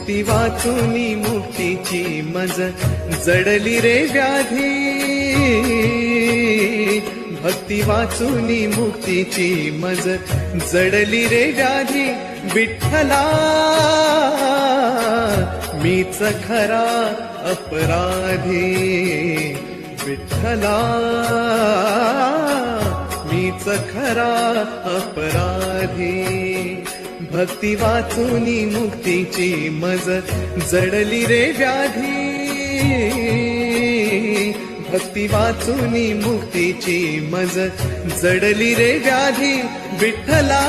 भक्ती वाचूनी मुक्तीची मज जडली रे व्याधी, भक्ती वाचूनी मुक्तीची मज जडली रे व्याधी, विठ्ठला मीच खरा अपराधी, विठ्ठला मीच खरा अपराधी, भक्ती वाचूनी मुक्तीची मज जडली रे व्याधी, भक्ती वाचूनी मुक्तीची मज जडली रे व्याधी, विठ्ठला